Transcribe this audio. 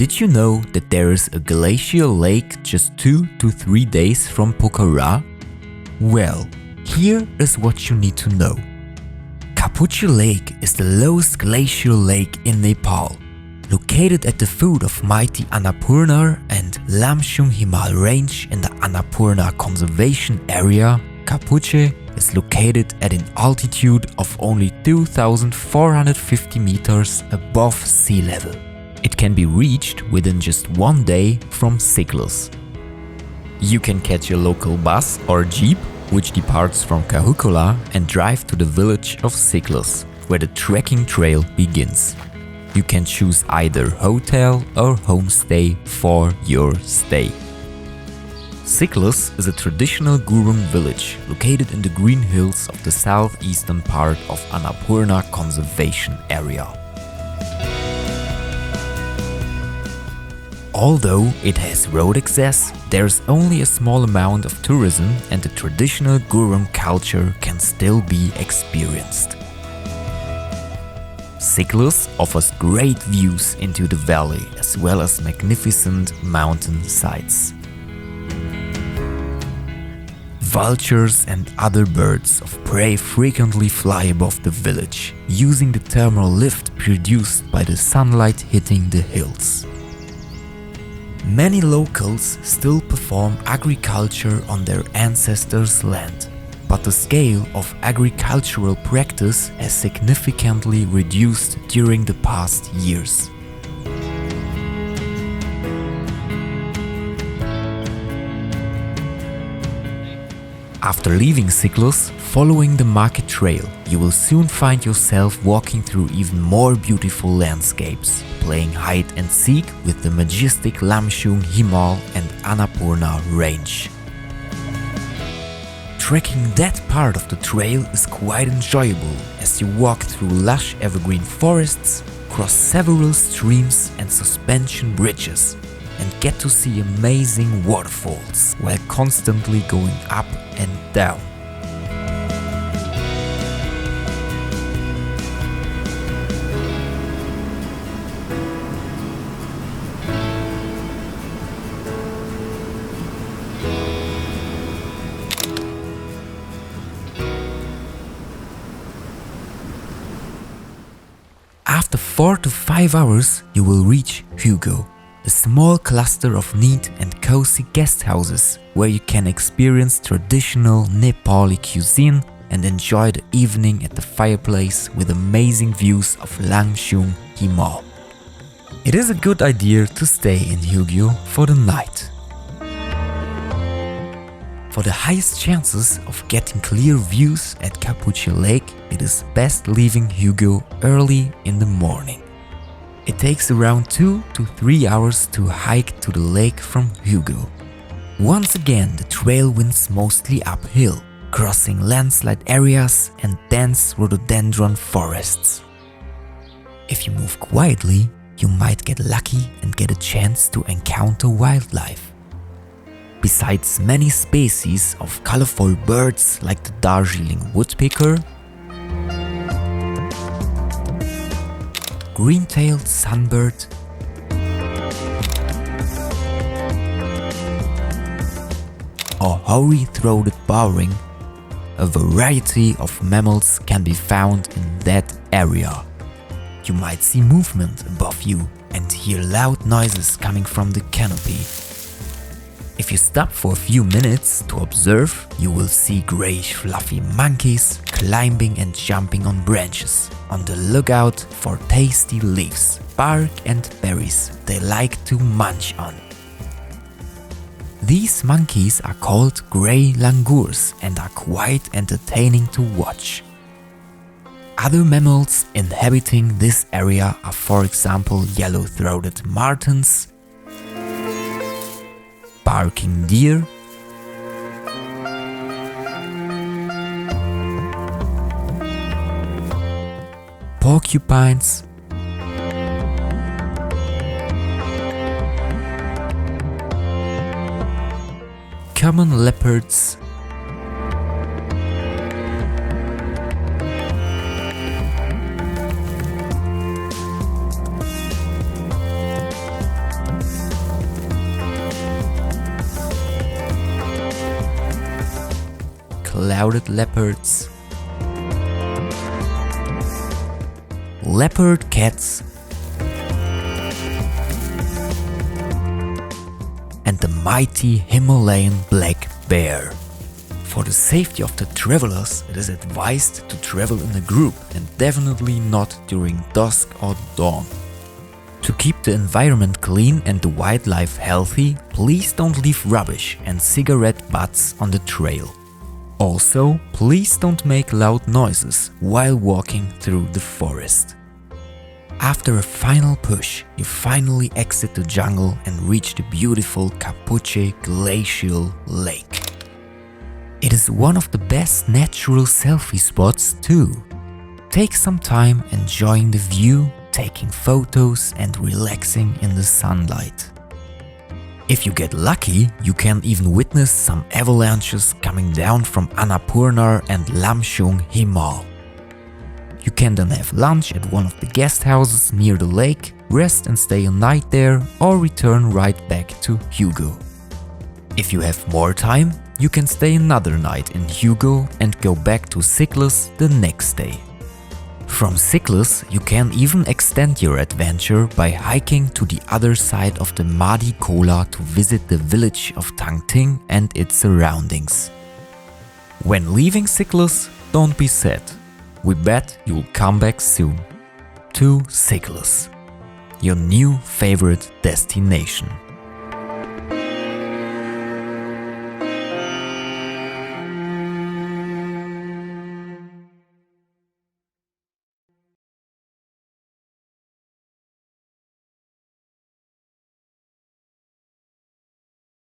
Did you know that there is a glacial lake just 2 to 3 days from Pokhara? Well, here is what you need to know. Kapuche Lake is the lowest glacial lake in Nepal. Located at the foot of mighty Annapurna and Lamchung Himal range in the Annapurna Conservation Area, Kapuche is located at an altitude of only 2,450 meters above sea level. It can be reached within just 1 day from Sikles. You can catch a local bus or jeep which departs from Kapuche and drive to the village of Sikles, where the trekking trail begins. You can choose either hotel or homestay for your stay. Sikles is a traditional Gurung village located in the green hills of the southeastern part of Annapurna Conservation Area. Although it has road access, there is only a small amount of tourism and the traditional Gurung culture can still be experienced. Sikles offers great views into the valley as well as magnificent mountain sights. Vultures and other birds of prey frequently fly above the village, using the thermal lift produced by the sunlight hitting the hills. Many locals still perform agriculture on their ancestors' land, but the scale of agricultural practice has significantly reduced during the past years. After leaving Sikles, following the market trail, you will soon find yourself walking through even more beautiful landscapes, playing hide and seek with the majestic Lamchung Himal and Annapurna range. Trekking that part of the trail is quite enjoyable as you walk through lush evergreen forests, cross several streams and suspension bridges, and get to see amazing waterfalls while constantly going up and down. After 4 to 5 hours, you will reach Hugo, a small cluster of neat and cozy guest houses where you can experience traditional Nepali cuisine and enjoy the evening at the fireplace with amazing views of Lamchung Himal. It is a good idea to stay in Hugo for the night. For the highest chances of getting clear views at Kapuche Lake, it is best leaving Hugo early in the morning. It takes around 2 to 3 hours to hike to the lake from Hugo. Once again, the trail winds mostly uphill, crossing landslide areas and dense rhododendron forests. If you move quietly, you might get lucky and get a chance to encounter wildlife. Besides many species of colorful birds like the Darjeeling woodpecker, green-tailed sunbird, or hoary-throated bowring, a variety of mammals can be found in that area. You might see movement above you and hear loud noises coming from the canopy. If you stop for a few minutes to observe, you will see grayish fluffy monkeys climbing and jumping on branches, on the lookout for tasty leaves, bark and berries they like to munch on. These monkeys are called grey langurs and are quite entertaining to watch. Other mammals inhabiting this area are, for example, yellow-throated martens, barking deer, porcupines, common leopards, clouded leopards, leopard cats, and the mighty Himalayan black bear. For the safety of the travelers, it is advised to travel in a group and definitely not during dusk or dawn. To keep the environment clean and the wildlife healthy, please don't leave rubbish and cigarette butts on the trail. Also, please don't make loud noises while walking through the forest. After a final push, you finally exit the jungle and reach the beautiful Kapuche glacial lake. It is one of the best natural selfie spots too. Take some time enjoying the view, taking photos and relaxing in the sunlight. If you get lucky, you can even witness some avalanches coming down from Annapurna and Lamshung Himal. You can then have lunch at one of the guest houses near the lake, rest and stay a night there, or return right back to Hugo. If you have more time, you can stay another night in Hugo and go back to Sikles the next day. From Sikles, you can even extend your adventure by hiking to the other side of the Madi Kola to visit the village of Tangting and its surroundings. When leaving Sikles, don't be sad. We bet you'll come back soon. To Sikles, your new favorite destination.